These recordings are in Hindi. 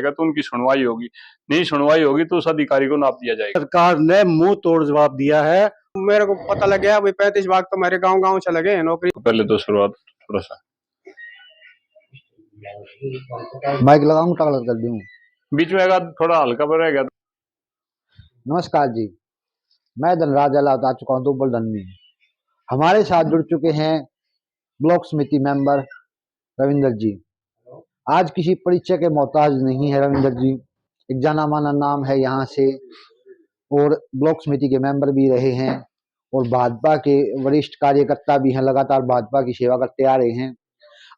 जाएगा तो उनकी सुनवाई होगी, नहीं सुनवाई होगी तो उस अधिकारी को नाप दिया जाएगा। सरकार ने मुंह तोड़ जवाब दिया है। मेरे को पता लग गया भाई 35 भाग तो मेरे गांव चले गए नौकरी। पहले तो शुरुआत थोड़ा सा माइक लगाऊं टकलर कर दूं, बीच में अगर थोड़ा हल्का पर रहेगा। नमस्कार जी, मैं धनराज अलाउद्दीन आ चुका हूँ दुब्बल में। हमारे साथ जुड़ चुके हैं ब्लॉक समिति मेंबर रविंदर जी। आज किसी परिचय के मोहताज नहीं है रविंदर जी, एक जाना माना नाम है यहाँ से, और ब्लॉक समिति के मेंबर भी रहे हैं और भाजपा के वरिष्ठ कार्यकर्ता भी हैं, लगातार भाजपा की सेवा करते आ रहे हैं।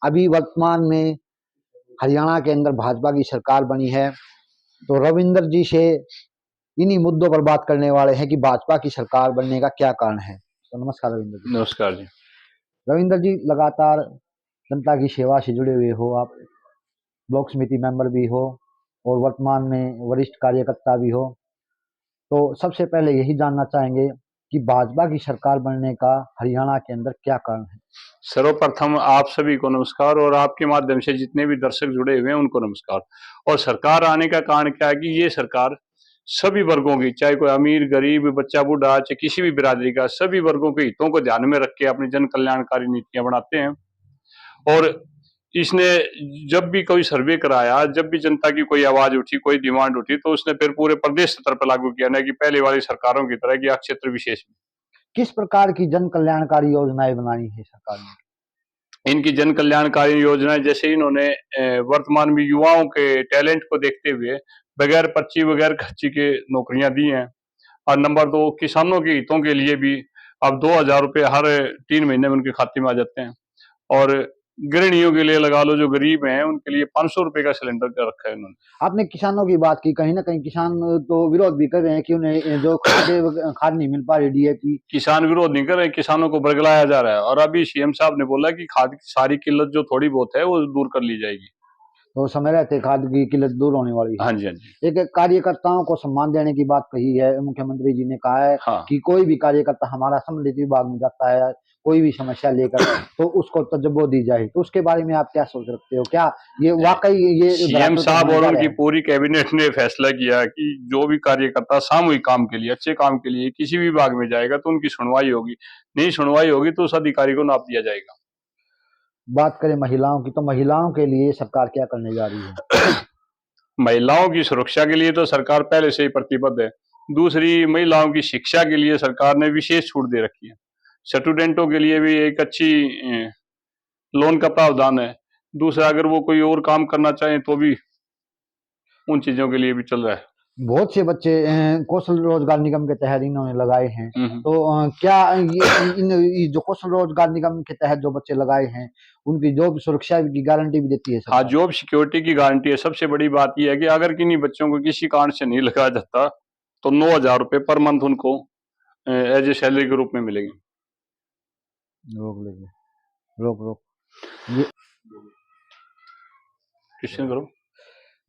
अभी वर्तमान में हरियाणा के अंदर भाजपा की सरकार बनी है, तो रविंदर जी से इन्हीं मुद्दों पर बात करने वाले हैं कि भाजपा की सरकार बनने का क्या कारण है। तो नमस्कार रविंदर जी। नमस्कार जी। रविंदर जी, लगातार जनता की सेवा से जुड़े हुए हो आप, ब्लॉक समिति मेंबर भी हो और वर्तमान में वरिष्ठ कार्यकर्ता भी हो, तो सबसे पहले यही जानना चाहेंगे कि भाजपा की सरकार बनने का हरियाणा के अंदर क्या कारण है। सर्वप्रथम आप सभी को नमस्कार और आपके माध्यम से जितने भी दर्शक जुड़े हुए हैं उनको नमस्कार। और सरकार आने का कारण क्या है कि ये सरकार सभी वर्गों की, चाहे कोई अमीर गरीब बच्चा बूढ़ा, चाहे किसी भी बिरादरी का, सभी वर्गों के हितों को ध्यान में रख के अपनी जन कल्याणकारी नीतियां बनाते हैं। और इसने जब भी कोई सर्वे कराया, जब भी जनता की कोई आवाज उठी, कोई डिमांड उठी, तो उसने फिर पूरे प्रदेश स्तर पर लागू किया, ना कि पहले वाली सरकारों की तरह कि क्षेत्र विशेष में। किस प्रकार की जन कल्याणकारी योजनाएं बनाई है सरकार ने? इनकी जन कल्याणकारी योजनाएं जैसे इन्होंने वर्तमान में युवाओं के टैलेंट को देखते हुए बगैर पर्ची बगैर खर्ची के नौकरियां दी हैं। और नंबर 2, किसानों के हितों के लिए भी अब 2000 रुपये हर 3 महीने में उनके खाते में आ जाते हैं। और गृहिणियों के लिए लगा लो, जो गरीब हैं उनके लिए 500 रुपये का सिलेंडर का रखा है इन्होंने। आपने किसानों की बात की, कहीं ना कहीं किसान तो विरोध भी कर रहे हैं कि उन्हें जो खाद नहीं मिल पा रही, डीएपी। किसान विरोध नहीं कर रहे, किसानों को बरगलाया जा रहा है। और अभी सीएम साहब ने बोला कि खाद की सारी किल्लत जो थोड़ी बहुत है वो दूर कर ली जाएगी, तो समय रहते खाद की किल्लत दूर होने वाली है। हाँ जी, हाँ जी। एक कार्यकर्ताओं को सम्मान देने की बात कही है, मुख्यमंत्री जी ने कहा है हाँ। कि कोई भी कार्यकर्ता हमारा संबंधित विभाग में जाता है कोई भी समस्या लेकर तो उसको तजुर्बा दी जाए, तो उसके बारे में आप क्या सोच रखते हो? क्या ये वाकई ये सीएम साहब और उनकी पूरी कैबिनेट ने फैसला किया कि जो भी कार्यकर्ता सामूहिक काम के लिए, अच्छे काम के लिए किसी भी विभाग में जाएगा तो उनकी सुनवाई होगी, नहीं सुनवाई होगी तो उस अधिकारी को नाप दिया जाएगा। बात करें महिलाओं की, तो महिलाओं के लिए सरकार क्या करने जा रही है? महिलाओं की सुरक्षा के लिए तो सरकार पहले से ही प्रतिबद्ध है। दूसरी, महिलाओं की शिक्षा के लिए सरकार ने विशेष छूट दे रखी है। स्टूडेंटों के लिए भी एक अच्छी लोन का प्रावधान है। दूसरा, अगर वो कोई और काम करना चाहें तो भी उन चीजों के लिए भी चल रहा है। बहुत से बच्चे कौशल रोजगार निगम के तहत इन्होंने लगाए हैं, तो क्या ये जो कौशल रोजगार निगम के तहत जो बच्चे लगाए हैं उनकी जॉब सुरक्षा की गारंटी भी देती है? हाँ, जॉब सिक्योरिटी की गारंटी है। सबसे बड़ी बात यह है कि अगर किन्हीं बच्चों को किसी कारण से नहीं लगाया जाता तो 9000 रुपये पर मंथ उनको एज ए सैलरी के रूप में मिलेगी। रोक लेंगे, रोक ये क्वेश्चन करो।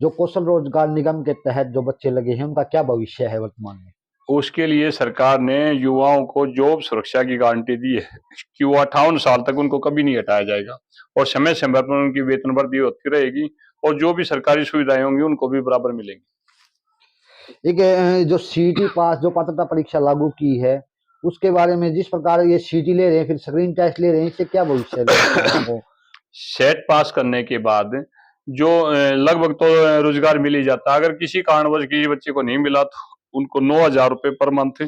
जो कौशल रोजगार निगम के तहत जो बच्चे लगे हैं उनका क्या भविष्य है वर्तमान में? उसके लिए सरकार ने युवाओं को जॉब सुरक्षा की गारंटी दी है कि वो 58 साल तक उनको कभी नहीं हटाया जाएगा और समय समय पर उनकी वेतन वृद्धि होती रहेगी और जो भी सरकारी सुविधाएं होंगी उनको भी बराबर मिलेंगी। एक जो सीटी पास जो पात्रता परीक्षा लागू की है उसके बारे में, जिस प्रकार ये सीटी ले रहे हैं फिर स्क्रीन टेस्ट ले रहे हैं, इससे क्या भविष्य है? सेट पास करने के बाद जो लगभग तो रोजगार मिल ही जाता है। अगर किसी कारणवश किसी बच्चे को नहीं मिला तो उनको 9000 रुपये पर मंथ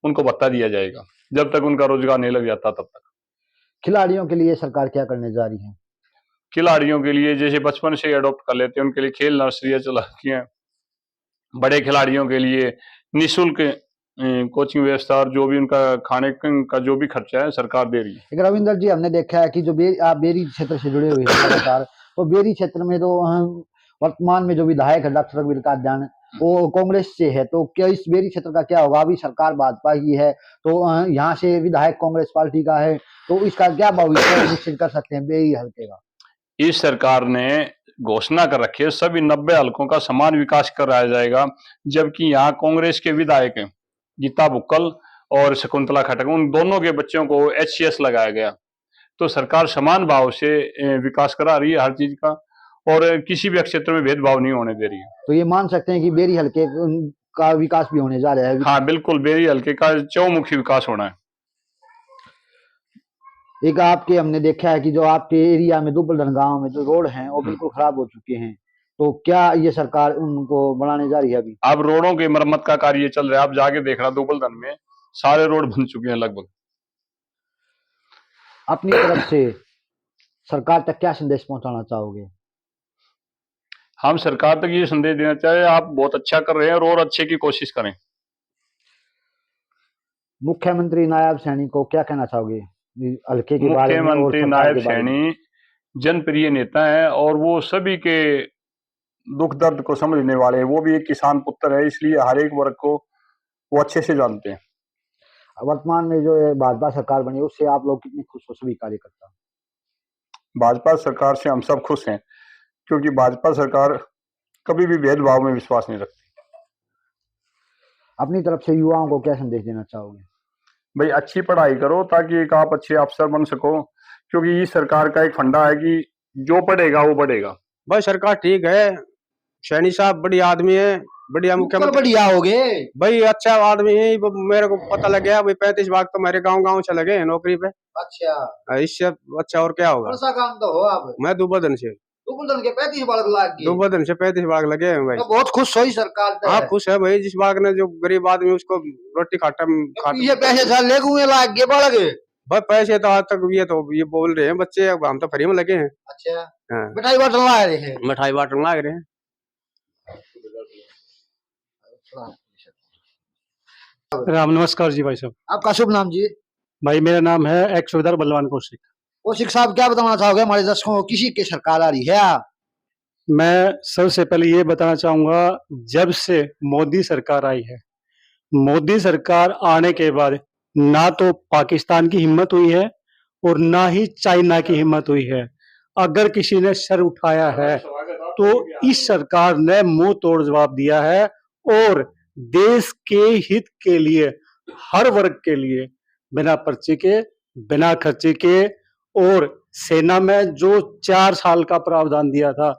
उनको भत्ता दिया जाएगा जब तक उनका रोजगार नहीं लग जाता तब तक। खिलाड़ियों के लिए सरकार क्या करने जा रही है? खिलाड़ियों के लिए जैसे बचपन से अडॉप्ट कर लेते हैं उनके लिए खेल नर्सरियां चलाती हैं। बड़े खिलाड़ियों के लिए निःशुल्क कोचिंग व्यवस्था और जो भी उनका खाने का जो भी खर्चा है सरकार दे रही है। एक रविंदर जी, हमने देखा है कि जो आप बेरी क्षेत्र से जुड़े हुए हैं लगातार, तो बेरी क्षेत्र में तो वर्तमान में जो विधायक है डॉक्टर रघुवीर कादियान वो कांग्रेस से है, तो क्या इस बेरी क्षेत्र का क्या होगा? अभी सरकार भाजपा की है तो यहाँ से विधायक कांग्रेस पार्टी का है, तो इसका क्या भविष्य निश्चित कर सकते हैं बेरी हल्के का? इस सरकार ने घोषणा कर रखी है सभी 90 हलकों का समान विकास कराया जाएगा, जबकि यहाँ कांग्रेस के विधायक हैं गीता बुक्कल और शकुंतला खट्टर, उन दोनों के बच्चों को HCS लगाया गया। तो सरकार समान भाव से विकास करा रही है हर चीज का। और किसी भी क्षेत्र में भेदभाव नहीं होने दे रही है। तो ये मान सकते हैं कि बेरी हल्के का विकास भी होने जा रहा है। हाँ बिल्कुल, बेरी हल्के का चौमुखी विकास होना है। एक आपके हमने देखा है कि जो आपके एरिया में दुबलधन गांव में जो रोड हैं वो बिल्कुल खराब हो चुके हैं, तो क्या ये सरकार उनको बनाने जा रही है अभी? अब रोडों की मरम्मत का कार्य चल रहा है, आप जाके देखना दुबलधन में सारे रोड बन चुके हैं लगभग। अपनी तरफ से सरकार तक क्या संदेश पहुंचाना चाहोगे? हम सरकार तक ये संदेश देना चाहे, आप बहुत अच्छा कर रहे हैं और अच्छे की कोशिश करें। मुख्यमंत्री नायब सैनी को क्या कहना चाहोगे हल्के के बारे में? मुख्यमंत्री नायब सैनी जनप्रिय नेता है और वो सभी के दुख दर्द को समझने वाले हैं। वो भी एक किसान पुत्र है, इसलिए हर एक वर्ग को वो अच्छे से जानते हैं। वर्तमान में जो ये भाजपा सरकार बनी उससे आप लोग कितने खुश हो सभी कार्यकर्ता? भाजपा सरकार से हम सब खुश हैं, क्योंकि भाजपा सरकार कभी भी भेदभाव में विश्वास नहीं रखती। अपनी तरफ से युवाओं को क्या संदेश देना चाहोगे? भाई अच्छी पढ़ाई करो ताकि एक आप अच्छे अफसर बन सको, क्योंकि इस सरकार का एक फंडा है कि जो पढ़ेगा वो बढ़ेगा। भाई सरकार ठीक है, सैनी साहब बढ़िया आदमी है, बढ़िया मुख्यमंत्री। बढ़िया हो गए भाई अच्छा आदमी है। मेरे को पता लग गया भाई 35 भाग तो मेरे गांव चले गए नौकरी पे। अच्छा, इससे अच्छा और क्या होगा? कौन सा काम तो हो आप? मैं दुबलधन से। दुबलधन के 35 बालक लाग गए। दुबलधन से 35 भाग लगे हैं भाई। तो बहुत खुश हुई सरकार तो। हाँ खुश है भाई, जिस बाग ने जो गरीब आदमी उसको रोटी खाटा ये पैसे था ले गुए लाग गए बालक। भाई पैसे तो आज तक ये बोल रहे हैं बच्चे, अब हम तो फ्री में लगे हैं। अच्छा, हाँ मिठाई बांटने ला रहे हैं। मिठाई बांटने लग रहे हैं। राम नमस्कार जी भाई साहब। आपका शुभ नाम जी? भाई मेरा नाम है एक्स सूबेदार बलवान कौशिक। कौशिक साहब क्या बताना चाहोगे हमारे दर्शकों को, किसी की सरकार आ रही है? मैं सबसे पहले ये बताना चाहूंगा, जब से मोदी सरकार आई है, मोदी सरकार आने के बाद ना तो पाकिस्तान की हिम्मत हुई है और ना ही चाइना की हिम्मत हुई है। अगर किसी ने सर उठाया है तो इस सरकार ने मुंह तोड़ जवाब दिया है और देश के हित के लिए हर वर्ग के लिए बिना पर्ची के, बिना खर्चे के, और सेना में जो 4 साल का प्रावधान दिया था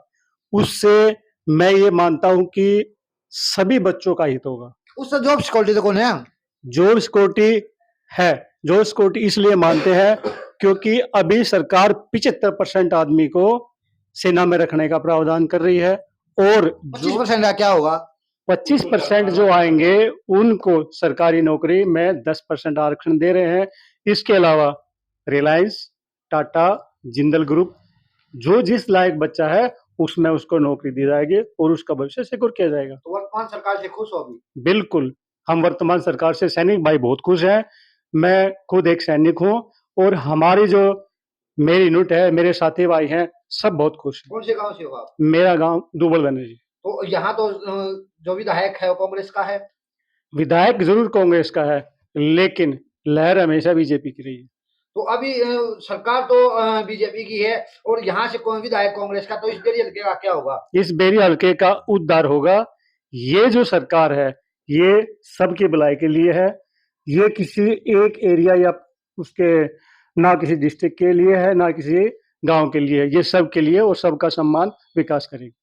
उससे मैं ये मानता हूं कि सभी बच्चों का हित होगा। उससे जॉब सिक्योरिटी तो कौन है? जॉब सिक्योरिटी है। जॉब सिक्योरिटी इसलिए मानते हैं क्योंकि अभी सरकार 75% आदमी को सेना में रखने का प्रावधान कर रही है और 25% का क्या होगा? 25% जो आएंगे उनको सरकारी नौकरी में 10% आरक्षण दे रहे हैं। इसके अलावा रिलायंस, टाटा, जिंदल ग्रुप, जो जिस लायक बच्चा है उसमें उसको नौकरी दी जाएगी और उसका भविष्य सिक्योर किया जाएगा। तो वर्तमान सरकार से खुश हो अभी? बिल्कुल, हम वर्तमान सरकार से सैनिक भाई बहुत खुश हैं। मैं खुद एक सैनिक हूँ और हमारी जो मेरी यूनिट है, मेरे साथी भाई हैं, सब बहुत खुश हैं। कौन से गांव से हो आप? मेरा गांव दुबलधन है जी। तो यहाँ तो जो विधायक है वो कांग्रेस का है। विधायक जरूर कांग्रेस का है, लेकिन लहर हमेशा बीजेपी की रही है। तो अभी सरकार तो बीजेपी की है और यहाँ से कोई विधायक कांग्रेस का, तो इस बेरी हल्के का क्या होगा? इस बेरी हल्के का उद्धार होगा। ये जो सरकार है ये सबकी भलाई के लिए है। ये किसी एक एरिया या उसके ना किसी डिस्ट्रिक्ट के लिए है, ना किसी गांव के लिए है। ये सब के लिए और सबका सम्मान विकास करेगी।